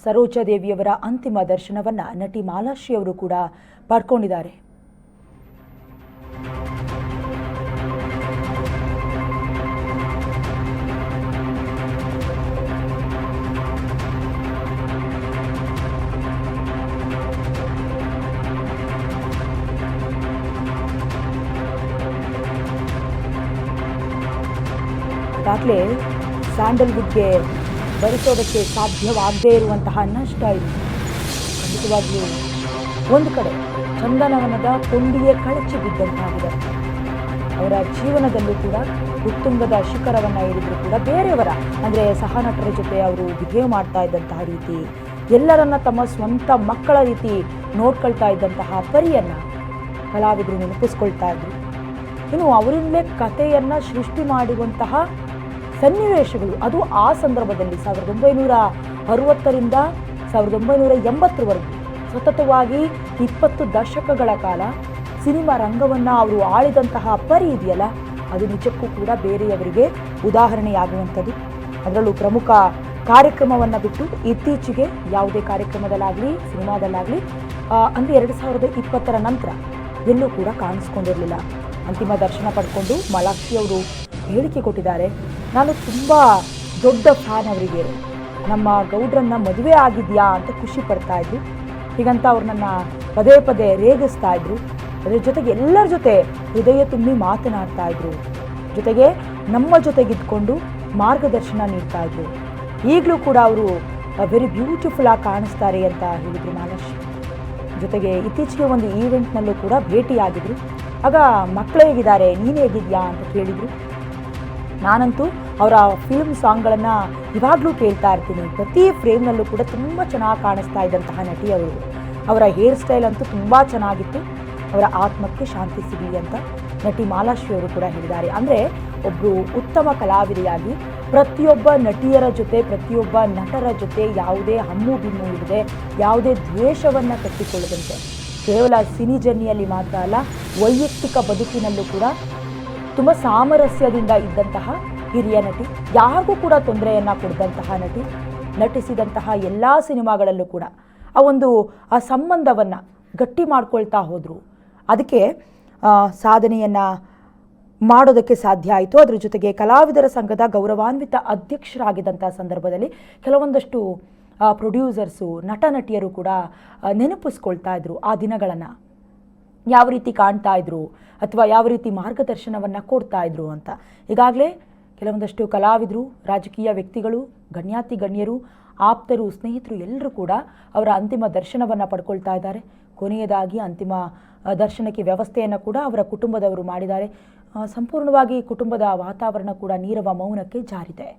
ಸರೋಜಾದೇವಿಯವರ ಅಂತಿಮ ದರ್ಶನವನ್ನು ನಟಿ ಮಾಲಾಶ್ರೀ ಅವರು ಕೂಡ ಪಡ್ಕೊಂಡಿದ್ದಾರೆ. ಈಗಾಗಲೇ ಸ್ಯಾಂಡಲ್ವುಡ್ಗೆ ಭರಿಸೋದಕ್ಕೆ ಸಾಧ್ಯವಾಗದೇ ಇರುವಂತಹ ನಷ್ಟ ಇದು. ಖಂಡಿತವಾಗಿಯೂ ಒಂದು ಕಡೆ ಚಂದನವನದ ಕೊಂಡಿಯೇ ಕಳಚಿ ಬಿದ್ದಂತಾಗಿದೆ. ಅವರ ಜೀವನದಲ್ಲೂ ಕೂಡ ಉತ್ತುಂಗದ ಶಿಖರವನ್ನು ಏರಿದ್ರು ಕೂಡ ಬೇರೆಯವರ ಅಂದರೆ ಸಹನಟರ ಜೊತೆ ಅವರು ಬಿಹೇವ್ ಮಾಡ್ತಾ ಇದ್ದಂತಹ ರೀತಿ, ಎಲ್ಲರನ್ನ ತಮ್ಮ ಸ್ವಂತ ಮಕ್ಕಳ ರೀತಿ ನೋಡ್ಕೊಳ್ತಾ ಇದ್ದಂತಹ ಪರಿಯನ್ನು ಕಲಾವಿದರು ನೆನಪಿಸ್ಕೊಳ್ತಾ ಇದ್ರು. ಇನ್ನು ಅವರಿಂದಲೇ ಕಥೆಯನ್ನು ಸೃಷ್ಟಿ ಮಾಡುವಂತಹ ಸನ್ನಿವೇಶಗಳು ಅದು ಆ ಸಂದರ್ಭದಲ್ಲಿ 1960ರಿಂದ 1980ರವರೆಗೂ ಸತತವಾಗಿ 20 ದಶಕಗಳ ಕಾಲ ಸಿನಿಮಾ ರಂಗವನ್ನು ಅವರು ಆಳಿದಂತಹ ಪರಿ ಇದೆಯಲ್ಲ, ಅದು ನಿಜಕ್ಕೂ ಕೂಡ ಬೇರೆಯವರಿಗೆ ಉದಾಹರಣೆಯಾಗುವಂಥದ್ದು. ಅದರಲ್ಲೂ ಪ್ರಮುಖ ಕಾರ್ಯಕ್ರಮವನ್ನು ಬಿಟ್ಟು ಇತ್ತೀಚೆಗೆ ಯಾವುದೇ ಕಾರ್ಯಕ್ರಮದಲ್ಲಾಗಲಿ ಸಿನಿಮಾದಲ್ಲಾಗಲಿ ಅಂದರೆ 2020ರ ನಂತರ ಎಲ್ಲೂ ಕೂಡ ಕಾಣಿಸ್ಕೊಂಡಿರಲಿಲ್ಲ. ಅಂತಿಮ ದರ್ಶನ ಪಡ್ಕೊಂಡು ಮಾಲಾಶ್ರೀ ಅವರು ಹೇಳಿಕೆ ಕೊಟ್ಟಿದ್ದಾರೆ. ನಾನು ತುಂಬ ದೊಡ್ಡ ಫ್ಯಾನ್ ಅವರಿಗೆ, ನಮ್ಮ ಗೌಡ್ರನ್ನ ಮದುವೆ ಆಗಿದೆಯಾ ಅಂತ ಖುಷಿ ಪಡ್ತಾ ಇದ್ರು. ಹೀಗಂತ ಅವ್ರು ನನ್ನ ಪದೇ ಪದೇ ರೇಗಿಸ್ತಾ ಇದ್ರು. ಅದರ ಜೊತೆಗೆ ಎಲ್ಲರ ಜೊತೆ ಹೃದಯ ತುಂಬಿ ಮಾತನಾಡ್ತಾ ಇದ್ರು. ಜೊತೆಗೆ ನಮ್ಮ ಜೊತೆಗಿದ್ಕೊಂಡು ಮಾರ್ಗದರ್ಶನ ನೀಡ್ತಾ ಇದ್ರು. ಈಗಲೂ ಕೂಡ ಅವರು ವೆರಿ ಬ್ಯೂಟಿಫುಲ್ ಆಗಿ ಕಾಣಿಸ್ತಾರೆ ಅಂತ ಹೇಳಿದರು ಮಾಲಾಶ್ರೀ. ಜೊತೆಗೆ ಇತ್ತೀಚೆಗೆ ಒಂದು ಈವೆಂಟ್ನಲ್ಲೂ ಕೂಡ ಭೇಟಿಯಾಗಿದ್ರು. ಆಗ ಮಕ್ಕಳು ಹೇಗಿದ್ದಾರೆ, ನೀನು ಹೇಗಿದ್ಯಾ ಅಂತ ಕೇಳಿದರು. ನಾನಂತೂ ಅವರ ಫಿಲ್ಮ್ ಸಾಂಗ್ಗಳನ್ನು ಇವಾಗಲೂ ಕೇಳ್ತಾ ಇರ್ತೀನಿ. ಪ್ರತಿ ಫ್ರೇಮ್ನಲ್ಲೂ ಕೂಡ ತುಂಬ ಚೆನ್ನಾಗಿ ಕಾಣಿಸ್ತಾ ಇದ್ದಂತಹ ನಟಿ ಅವರು. ಅವರ ಹೇರ್ ಸ್ಟೈಲ್ ಅಂತೂ ತುಂಬ ಚೆನ್ನಾಗಿತ್ತು. ಅವರ ಆತ್ಮಕ್ಕೆ ಶಾಂತಿ ಸಿಗಲಿ ಅಂತ ನಟಿ ಮಾಲಾಶ್ರೀ ಅವರು ಕೂಡ ಹೇಳಿದ್ದಾರೆ. ಅಂದರೆ ಒಬ್ಬರು ಉತ್ತಮ ಕಲಾವಿದೆಯಾಗಿ ಪ್ರತಿಯೊಬ್ಬ ನಟಿಯರ ಜೊತೆ ಪ್ರತಿಯೊಬ್ಬ ನಟರ ಜೊತೆ ಯಾವುದೇ ಹಮ್ಮು ಬಿಮ್ಮು ಇಲ್ಲದೆ ಯಾವುದೇ ದ್ವೇಷವನ್ನು ಕಟ್ಟಿಕೊಳ್ಳದಂತೆ ಕೇವಲ ಸಿನಿ ಜರ್ನಿಯಲ್ಲಿ ಮಾತ್ರ ಅಲ್ಲ, ವೈಯಕ್ತಿಕ ಬದುಕಿನಲ್ಲೂ ಕೂಡ ತುಂಬ ಸಾಮರಸ್ಯದಿಂದ ಇದ್ದಂತಹ ಹಿರಿಯ ನಟಿ, ಯಾರಿಗೂ ಕೂಡ ತೊಂದರೆಯನ್ನು ಕೊಡದಂತಹ ನಟಿ, ನಟಿಸಿದಂತಹ ಎಲ್ಲ ಸಿನಿಮಾಗಳಲ್ಲೂ ಕೂಡ ಆ ಸಂಬಂಧವನ್ನು ಗಟ್ಟಿ ಮಾಡ್ಕೊಳ್ತಾ ಹೋದರು. ಅದಕ್ಕೆ ಸಾಧನೆಯನ್ನು ಮಾಡೋದಕ್ಕೆ ಸಾಧ್ಯ ಆಯಿತು. ಅದರ ಜೊತೆಗೆ ಕಲಾವಿದರ ಸಂಘದ ಗೌರವಾನ್ವಿತ ಅಧ್ಯಕ್ಷರಾಗಿದ್ದಂಥ ಸಂದರ್ಭದಲ್ಲಿ ಕೆಲವೊಂದಷ್ಟು ಪ್ರೊಡ್ಯೂಸರ್ಸು, ನಟ ನಟಿಯರು ಕೂಡ ನೆನಪಿಸ್ಕೊಳ್ತಾ ಇದ್ರು ಆ ದಿನಗಳನ್ನು, ಯಾವ ರೀತಿ ಕಾಣ್ತಾ ಇದ್ರು ಅಥವಾ ಯಾವ ರೀತಿ ಮಾರ್ಗದರ್ಶನವನ್ನು ಕೊಡ್ತಾ ಇದ್ರು ಅಂತ. ಈಗಾಗಲೇ ಕೆಲವೊಂದಷ್ಟು ಕಲಾವಿದರು, ರಾಜಕೀಯ ವ್ಯಕ್ತಿಗಳು, ಗಣ್ಯಾತಿ ಗಣ್ಯರು, ಆಪ್ತರು, ಸ್ನೇಹಿತರು ಎಲ್ಲರೂ ಕೂಡ ಅವರ ಅಂತಿಮ ದರ್ಶನವನ್ನು ಪಡ್ಕೊಳ್ತಾ ಇದ್ದಾರೆ. ಕೊನೆಯದಾಗಿ ಅಂತಿಮ ದರ್ಶನಕ್ಕೆ ವ್ಯವಸ್ಥೆಯನ್ನು ಕೂಡ ಅವರ ಕುಟುಂಬದವರು ಮಾಡಿದ್ದಾರೆ. ಸಂಪೂರ್ಣವಾಗಿ ಕುಟುಂಬದ ವಾತಾವರಣ ಕೂಡ ನೀರವ ಮೌನಕ್ಕೆ ಜಾರಿದೆ.